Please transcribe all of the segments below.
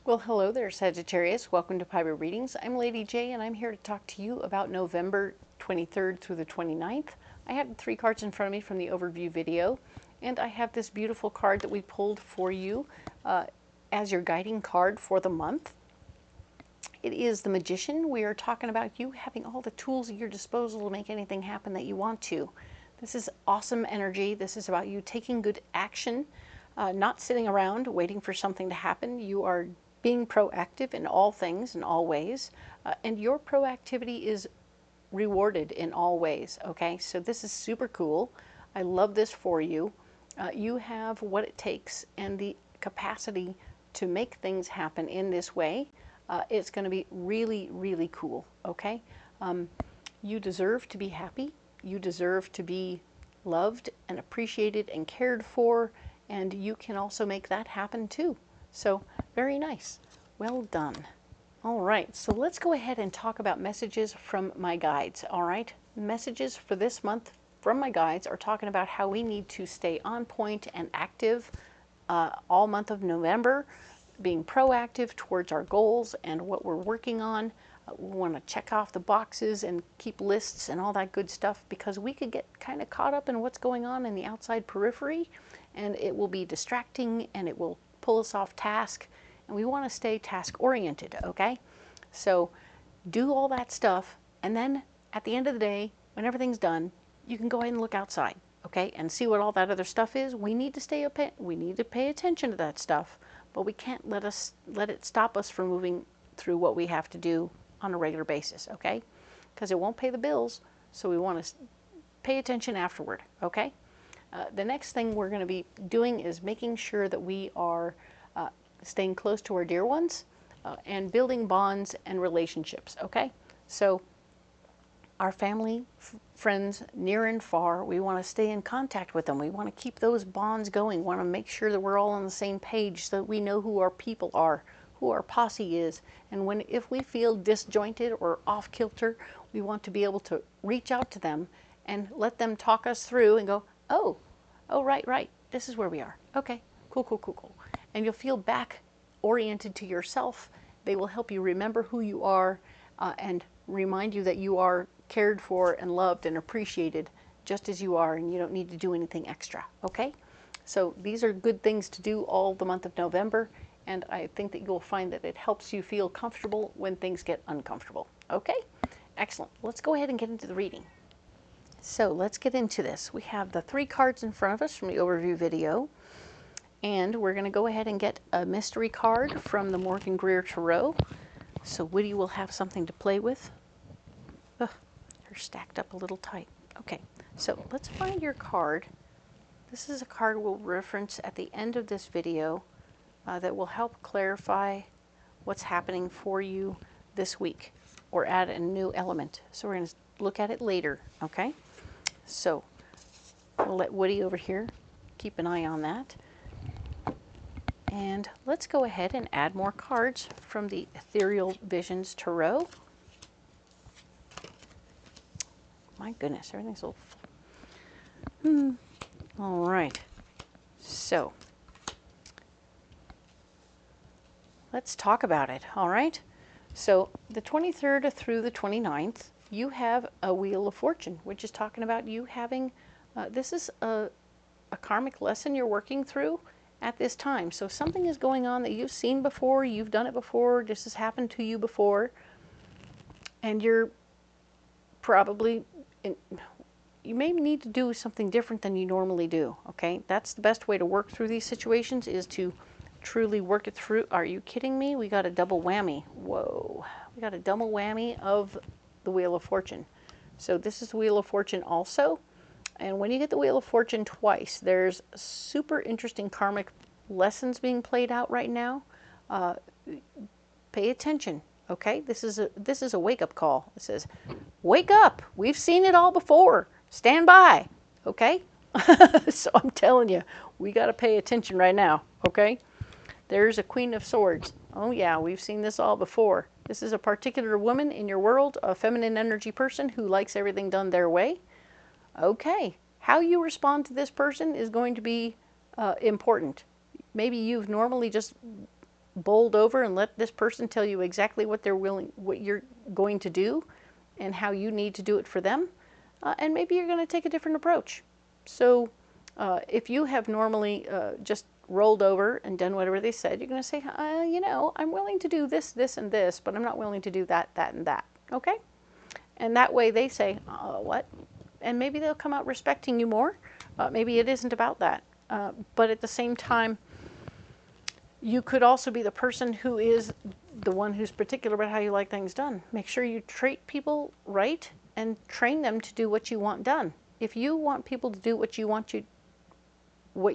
Well, hello there, Sagittarius. Welcome to Pyro Readings. I'm Lady J, and I'm here to talk to you about November 23rd through the 29th. I have 3 cards in front of me from the overview video, and I have this beautiful card that we pulled for you as your guiding card for the month. It is the Magician. We are talking about you having all the tools at your disposal to make anything happen that you want to. This is awesome energy. This is about you taking good action, not sitting around waiting for something to happen. You are being proactive in all things, in all ways, and your proactivity is rewarded in all ways, okay? So this is super cool. I love this for you. You have what it takes and the capacity to make things happen in this way. It's going to be really, really cool, okay? You deserve to be happy. You deserve to be loved and appreciated and cared for, and you can also make that happen too. So, very nice. Well done. All right, so let's go ahead and talk about messages from my guides, all right? Messages for this month from my guides are talking about how we need to stay on point and active all month of November, being proactive towards our goals and what we're working on. We want to check off the boxes and keep lists and all that good stuff, because we could get kind of caught up in what's going on in the outside periphery, and it will be distracting and it will pull us off task, and we want to stay task oriented, okay? So do all that stuff, and then at the end of the day, when everything's done, you can go ahead and look outside, okay, and see what all that other stuff is. We need to stay up, we need to pay attention to that stuff, but we can't let it stop us from moving through what we have to do on a regular basis, okay? Because it won't pay the bills, so we want to pay attention afterward, okay? The next thing we're going to be doing is making sure that we are staying close to our dear ones and building bonds and relationships, okay? So our family, friends, near and far, we want to stay in contact with them. We want to keep those bonds going. We want to make sure that we're all on the same page so that we know who our people are, who our posse is. And if we feel disjointed or off kilter, we want to be able to reach out to them and let them talk us through and go, oh, right, this is where we are. Okay, cool. And you'll feel back oriented to yourself. They will help you remember who you are and remind you that you are cared for and loved and appreciated just as you are, and you don't need to do anything extra, okay? So these are good things to do all the month of November, and I think that you'll find that it helps you feel comfortable when things get uncomfortable, okay? Excellent. Let's go ahead and get into the reading. So let's get into this. We have the 3 cards in front of us from the overview video, and we're going to go ahead and get a mystery card from the Morgan-Greer Tarot, so Woody will have something to play with. Ugh, they're stacked up a little tight. Okay, so let's find your card. This is a card we'll reference at the end of this video that will help clarify what's happening for you this week or add a new element. So we're going to look at it later, okay? So we'll let Woody over here keep an eye on that. And let's go ahead and add more cards from the Ethereal Visions Tarot. My goodness, everything's a little... All right. So let's talk about it, all right? So the 23rd through the 29th, you have a Wheel of Fortune, which is talking about you having, this is a karmic lesson you're working through at this time. So something is going on that you've seen before, you've done it before, this has happened to you before, and you're probably, you may need to do something different than you normally do, okay? That's the best way to work through these situations, is to truly work it through. Are you kidding me? We got a double whammy. Whoa. We got a double whammy of the Wheel of Fortune. So this is the Wheel of Fortune also. And when you get the Wheel of Fortune twice, there's super interesting karmic lessons being played out right now. Pay attention, okay? This is a wake-up call. It says, wake up. We've seen it all before. Stand by, okay? So I'm telling you, we got to pay attention right now, okay? There's a Queen of Swords. Oh yeah, we've seen this all before. This is a particular woman in your world, a feminine energy person who likes everything done their way. Okay, how you respond to this person is going to be important. Maybe you've normally just bowled over and let this person tell you exactly what what you're going to do and how you need to do it for them. And maybe you're going to take a different approach. So if you have normally just rolled over and done whatever they said, you're going to say, you know, I'm willing to do this, this, and this, but I'm not willing to do that, that, and that. Okay? And that way they say, what? And maybe they'll come out respecting you more. Maybe it isn't about that. But at the same time, you could also be the person who is the one who's particular about how you like things done. Make sure you treat people right and train them to do what you want done. If you want people to do what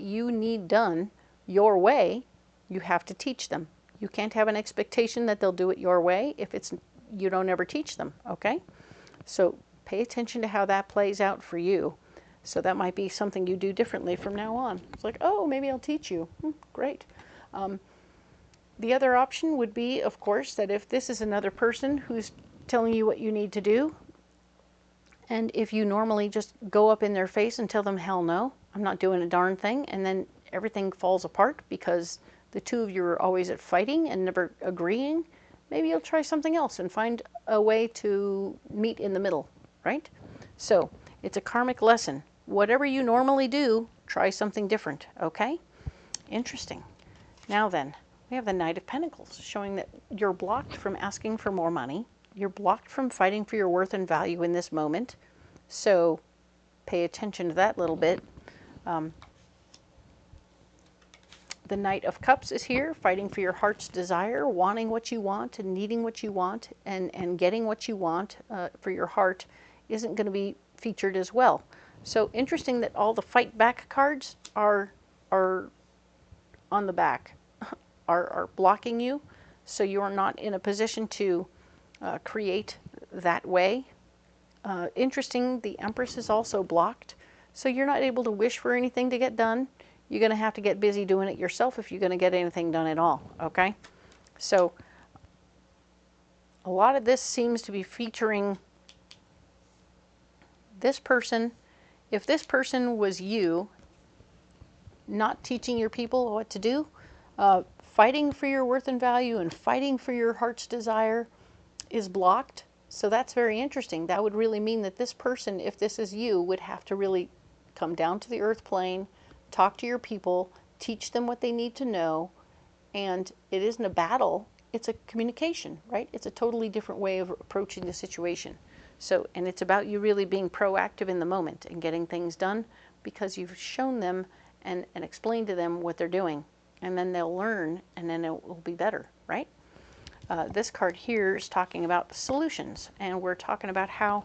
you need done your way, you have to teach them. You can't have an expectation that they'll do it your way if you don't ever teach them, okay? So pay attention to how that plays out for you. So that might be something you do differently from now on. It's like, oh, maybe I'll teach you. Great. The other option would be, of course, that if this is another person who's telling you what you need to do, and if you normally just go up in their face and tell them, hell no, I'm not doing a darn thing, and then everything falls apart because the two of you are always at fighting and never agreeing, maybe you'll try something else and find a way to meet in the middle, right? So it's a karmic lesson. Whatever you normally do, try something different, okay? Interesting. Now then, we have the Knight of Pentacles, showing that you're blocked from asking for more money. You're blocked from fighting for your worth and value in this moment. So pay attention to that little bit. The Knight of Cups is here, fighting for your heart's desire, wanting what you want and needing what you want, and getting what you want for your heart isn't going to be featured as well. So interesting that all the fight back cards are on the back, are blocking you, so you're not in a position to create that way. Interesting, the Empress is also blocked, so you're not able to wish for anything to get done. You're going to have to get busy doing it yourself if you're going to get anything done at all, okay? So a lot of this seems to be featuring this person. If this person was you, not teaching your people what to do, fighting for your worth and value and fighting for your heart's desire is blocked. So that's very interesting. That would really mean that this person, if this is you, would have to really come down to the earth plane, talk to your people, teach them what they need to know, and it isn't a battle, it's a communication, right? It's a totally different way of approaching the situation. So, and it's about you really being proactive in the moment and getting things done because you've shown them and explained to them what they're doing. And then they'll learn, and then it will be better, right? This card here is talking about solutions, and we're talking about how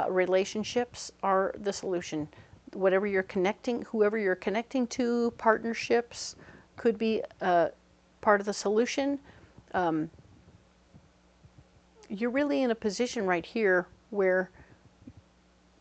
relationships are the solution. Whatever you're connecting, whoever you're connecting to, partnerships could be part of the solution. You're really in a position right here where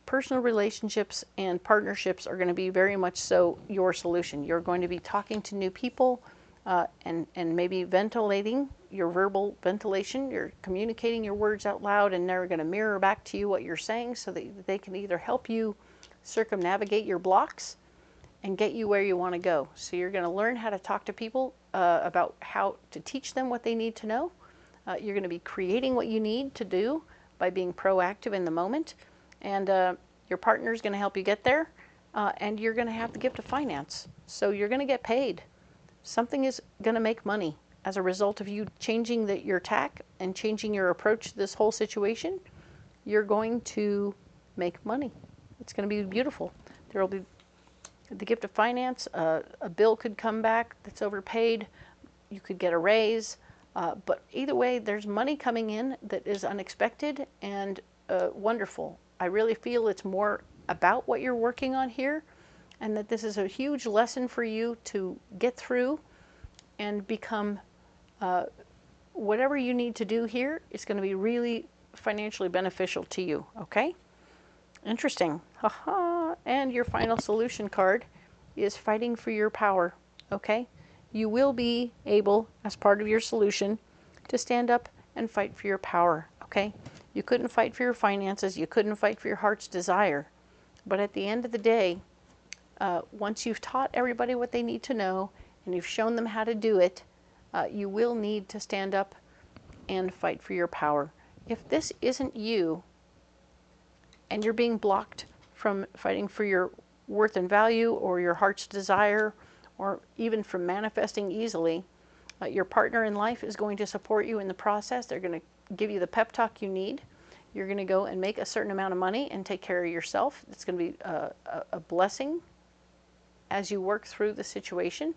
personal relationships and partnerships are going to be very much so your solution. You're going to be talking to new people and maybe ventilating, your verbal ventilation. You're communicating your words out loud, and they're going to mirror back to you what you're saying so that they can either help you circumnavigate your blocks and get you where you want to go. So you're going to learn how to talk to people about how to teach them what they need to know. You're going to be creating what you need to do by being proactive in the moment. And your partner is going to help you get there. And you're going to have the gift of finance. So you're going to get paid. Something is going to make money as a result of you changing your tack and changing your approach to this whole situation. You're going to make money. It's going to be beautiful. There will be the gift of finance. A bill could come back that's overpaid. You could get a raise. But either way, there's money coming in that is unexpected and wonderful. I really feel it's more about what you're working on here, and that this is a huge lesson for you to get through and become whatever you need to do here is going to be really financially beneficial to you, okay? Interesting. Haha. And your final solution card is fighting for your power, okay? You will be able, as part of your solution, to stand up and fight for your power, okay? You couldn't fight for your finances. You couldn't fight for your heart's desire. But at the end of the day, once you've taught everybody what they need to know and you've shown them how to do it, You will need to stand up and fight for your power. If this isn't you, and you're being blocked from fighting for your worth and value, or your heart's desire, or even from manifesting easily, your partner in life is going to support you in the process. They're going to give you the pep talk you need. You're going to go and make a certain amount of money and take care of yourself. It's going to be a blessing as you work through the situation.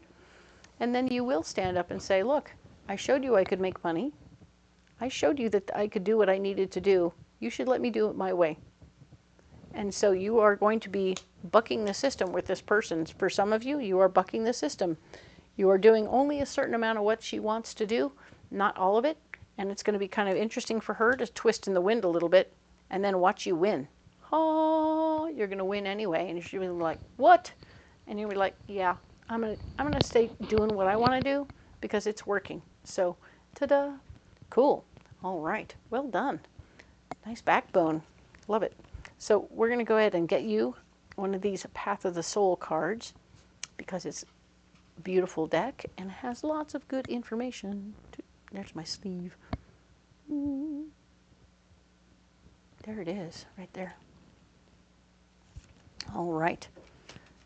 And then you will stand up and say, look, I showed you I could make money. I showed you that I could do what I needed to do. You should let me do it my way. And so you are going to be bucking the system with this person. For some of you, you are bucking the system. You are doing only a certain amount of what she wants to do, not all of it. And it's going to be kind of interesting for her to twist in the wind a little bit and then watch you win. Oh, you're going to win anyway. And she'll be like, what? And you'll be like, yeah, I'm gonna stay doing what I want to do because it's working. So, ta-da. Cool. All right. Well done. Nice backbone. Love it. So we're going to go ahead and get you one of these Path of the Soul cards because it's a beautiful deck and has lots of good information. There's my sleeve. There it is, right there. All right.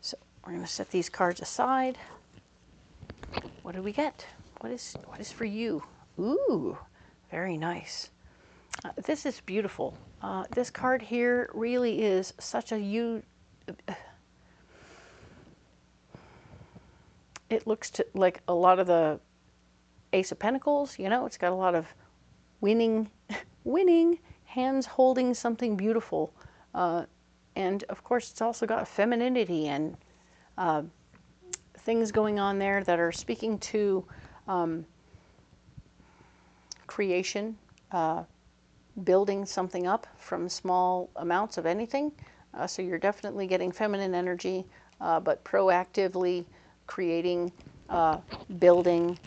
So we're going to set these cards aside. What do we get? What is for you? Ooh, very nice. This is beautiful. This card here really is such a it looks like a lot of the Ace of Pentacles, you know, it's got a lot of winning, hands holding something beautiful. And of course, it's also got femininity and things going on there that are speaking to creation, building something up from small amounts of anything. So you're definitely getting feminine energy, but proactively creating, building,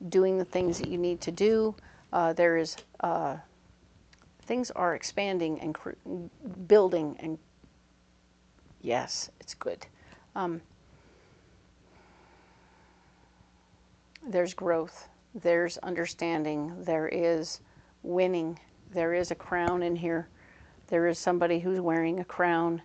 doing the things that you need to do. Things are expanding and building, and yes, it's good. There's growth, there's understanding, there is winning, there is a crown in here. There is somebody who's wearing a crown.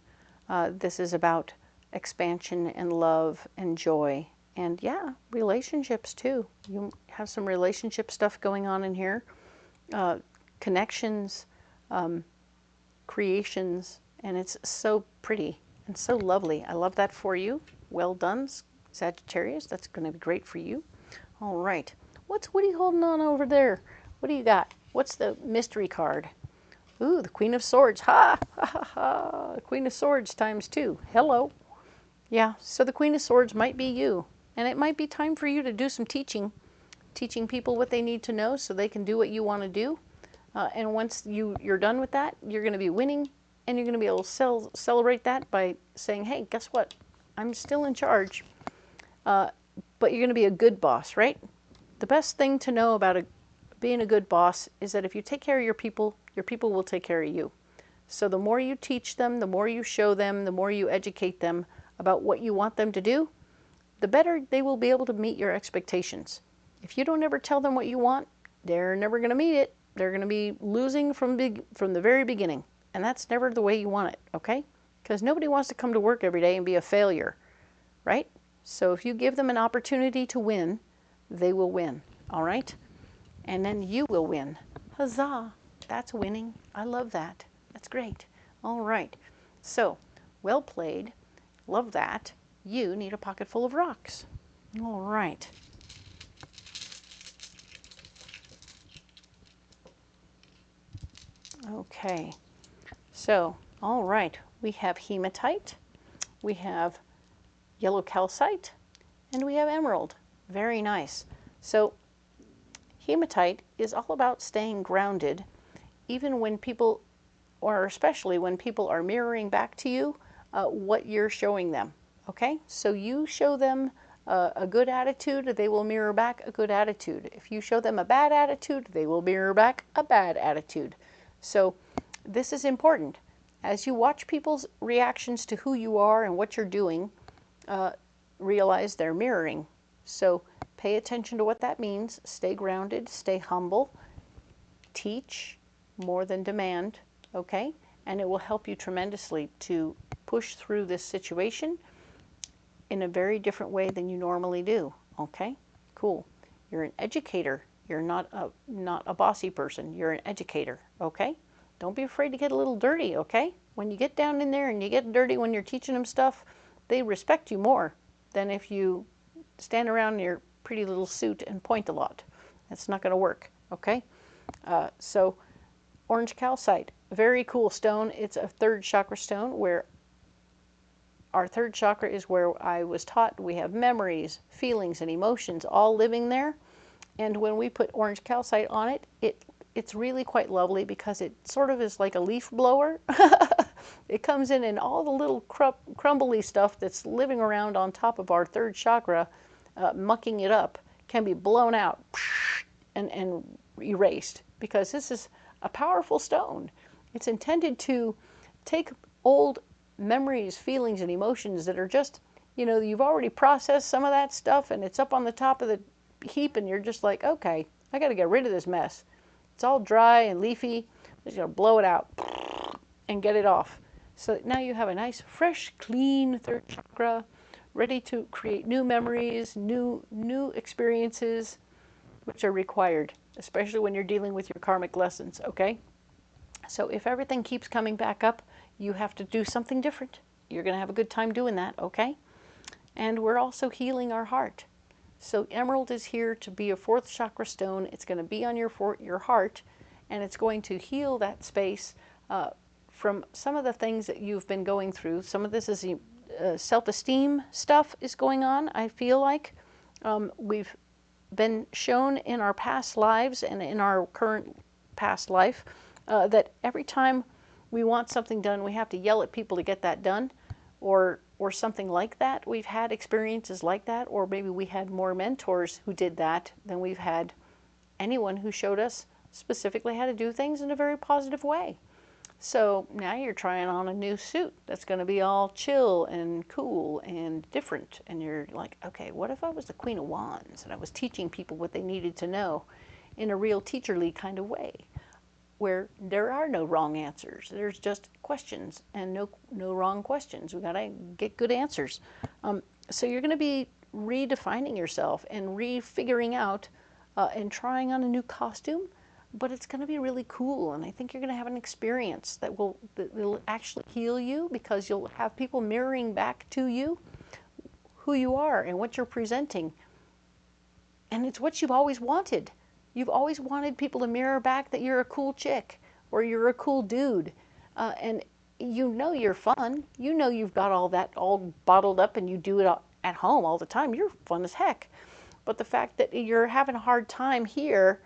This is about expansion and love and joy. And yeah, relationships too. You have some relationship stuff going on in here. Connections, creations, and it's so pretty and so lovely. I love that for you. Well done, Sagittarius. That's going to be great for you. All right. What's Woody holding on over there? What do you got? What's the mystery card? Ooh, the Queen of Swords. Ha! Ha ha ha! Queen of Swords times 2. Hello. Yeah, so the Queen of Swords might be you. And it might be time for you to do some teaching people what they need to know so they can do what you want to do. And once you're done with that, you're going to be winning, and you're going to be able to celebrate that by saying, hey, guess what? I'm still in charge. But you're going to be a good boss, right? The best thing to know about being a good boss is that if you take care of your people will take care of you. So the more you teach them, the more you show them, the more you educate them about what you want them to do, the better they will be able to meet your expectations. If you don't ever tell them what you want, they're never going to meet it. They're going to be losing from the very beginning. And that's never the way you want it, okay? Because nobody wants to come to work every day and be a failure, right? So if you give them an opportunity to win, they will win, all right? And then you will win. Huzzah! That's winning. I love that. That's great. All right. So, well played. Love that. You need a pocket full of rocks. All right. Okay. So, all right. We have hematite. We have yellow calcite. And we have emerald. Very nice. So, hematite is all about staying grounded, even when people, or especially when people are mirroring back to you what you're showing them, okay? So you show them a good attitude, they will mirror back a good attitude. If you show them a bad attitude, they will mirror back a bad attitude. So this is important. As you watch people's reactions to who you are and what you're doing, realize they're mirroring. So Pay attention to what that means. Stay grounded, stay humble, teach more than demand, okay? And it will help you tremendously to push through this situation in a very different way than you normally do, okay? Cool. You're an educator. You're not a bossy person. You're an educator, okay? Don't be afraid to get a little dirty, okay? When you get down in there and you get dirty when you're teaching them stuff, they respect you more than if you stand around in your pretty little suit and point a lot. That's not going to work, okay? So orange calcite, very cool stone. It's a third chakra stone, where our third chakra is where I was taught we have memories, feelings, and emotions all living there. And when we put orange calcite on it, it's really quite lovely because it sort of is like a leaf blower. It comes in and all the little crumbly stuff that's living around on top of our third chakra, mucking it up, can be blown out and erased, because this is a powerful stone. It's intended to take old memories, feelings, and emotions that are just, you know, you've already processed some of that stuff and it's up on the top of the heap and you're just like, okay, I got to get rid of this mess. It's all dry and leafy. I'm just going to blow it out and get it off. So now you have a nice, fresh, clean third chakra, ready to create new memories, new experiences, which are required, especially when you're dealing with your karmic lessons, okay? So if everything keeps coming back up, you have to do something different. You're going to have a good time doing that, okay? And we're also healing our heart. So emerald is here to be a fourth chakra stone. It's going to be on your heart, and it's going to heal that space from some of the things that you've been going through. Some of this is self-esteem stuff is going on, I feel like. We've been shown in our past lives and in our current past life that every time we want something done, we have to yell at people to get that done, or something like that. We've had experiences like that, or maybe we had more mentors who did that than we've had anyone who showed us specifically how to do things in a very positive way. So now you're trying on a new suit that's going to be all chill and cool and different, and you're like, okay, what if I was the Queen of Wands and I was teaching people what they needed to know in a real teacherly kind of way, where there are no wrong answers. There's just questions, and no wrong questions. We gotta get good answers. So you're gonna be redefining yourself and refiguring out and trying on a new costume, but it's gonna be really cool. And I think you're gonna have an experience that will actually heal you, because you'll have people mirroring back to you who you are and what you're presenting. And it's what you've always wanted. You've always wanted people to mirror back that you're a cool chick or you're a cool dude. And you know you're fun. You know you've got all that all bottled up and you do it at home all the time. You're fun as heck. But the fact that you're having a hard time here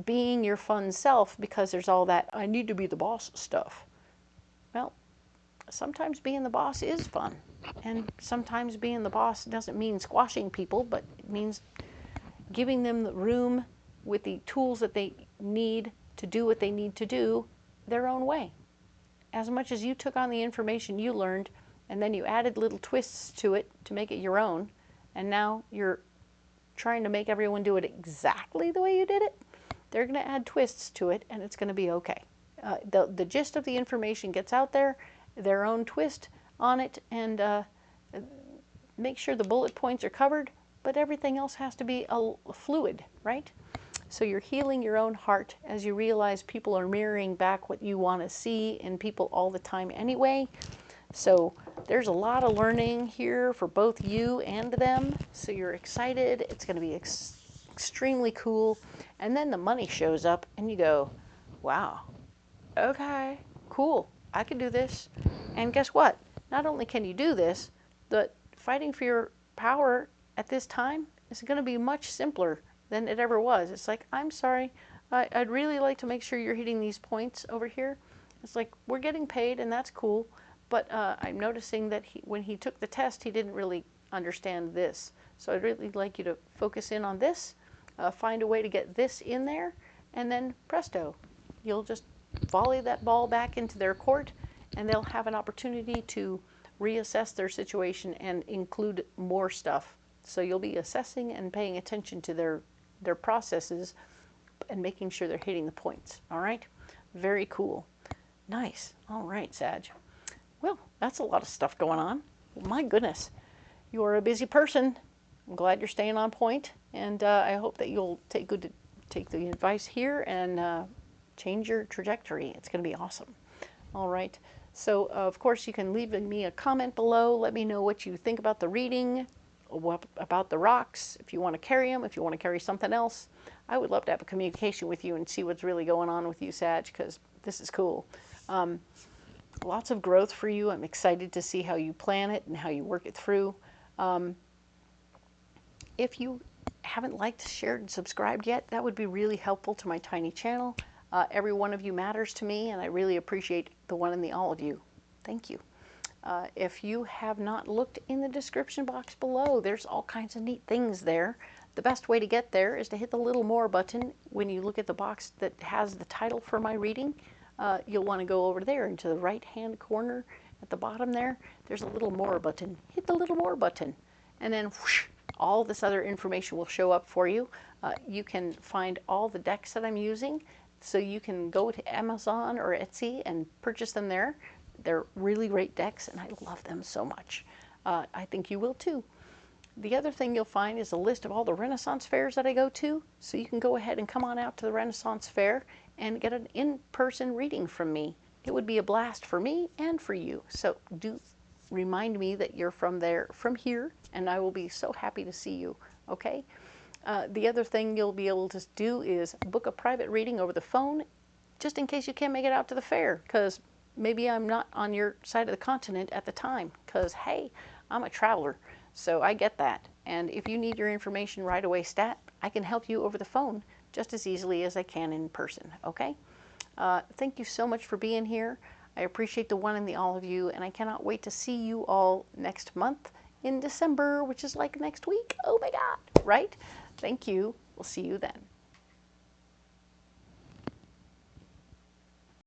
being your fun self because there's all that I need to be the boss stuff. Well, sometimes being the boss is fun. And sometimes being the boss doesn't mean squashing people, but it means giving them the room with the tools that they need to do what they need to do their own way. As much as you took on the information you learned and then you added little twists to it to make it your own, and now you're trying to make everyone do it exactly the way you did it, they're going to add twists to it and it's going to be okay. The gist of the information gets out there, their own twist on it, and make sure the bullet points are covered, but everything else has to be fluid, right? So you're healing your own heart as you realize people are mirroring back what you want to see in people all the time anyway. So there's a lot of learning here for both you and them. So you're excited. It's going to be extremely cool. And then the money shows up and you go, wow, okay, cool. I can do this. And guess what? Not only can you do this, but fighting for your power at this time is going to be much simpler than it ever was. It's like, I'm sorry, I'd really like to make sure you're hitting these points over here. It's like, we're getting paid and that's cool, but I'm noticing that when he took the test, he didn't really understand this. So I'd really like you to focus in on this, find a way to get this in there, and then presto, you'll just volley that ball back into their court and they'll have an opportunity to reassess their situation and include more stuff So you'll be assessing and paying attention to their processes and making sure they're hitting the points. All right? Very cool. Nice. All right, Sag. Well, that's a lot of stuff going on. My goodness. You're a busy person. I'm glad you're staying on point, and I hope that you'll take the advice here and change your trajectory. It's going to be awesome. All right. So, of course, you can leave me a comment below. Let me know what you think about the reading, what about the rocks, if you want to carry them, if you want to carry something else. I would love to have a communication with you and see what's really going on with you, Sag, because this is cool. Lots of growth for you. I'm excited to see how you plan it and how you work it through. If you haven't liked, shared, and subscribed yet, that would be really helpful to my tiny channel. Every one of you matters to me, and I really appreciate the one and the all of you. Thank you. If you have not looked in the description box below, there's all kinds of neat things there. The best way to get there is to hit the little more button. When you look at the box that has the title for my reading, you'll want to go over there into the right-hand corner at the bottom there. There's a little more button. Hit the little more button, and then whoosh, all this other information will show up for you. You can find all the decks that I'm using, so you can go to Amazon or Etsy and purchase them there. They're really great decks, and I love them so much. I think you will too. The other thing you'll find is a list of all the Renaissance fairs that I go to, so you can go ahead and come on out to the Renaissance fair and get an in-person reading from me. It would be a blast for me and for you. So do remind me that you're from here, and I will be so happy to see you, okay? The other thing you'll be able to do is book a private reading over the phone, just in case you can't make it out to the fair, because maybe I'm not on your side of the continent at the time, because, hey, I'm a traveler, so I get that. And if you need your information right away stat, I can help you over the phone just as easily as I can in person, okay? Thank you so much for being here. I appreciate the one and the all of you, and I cannot wait to see you all next month in December, which is like next week. Oh my God, right? Thank you. We'll see you then.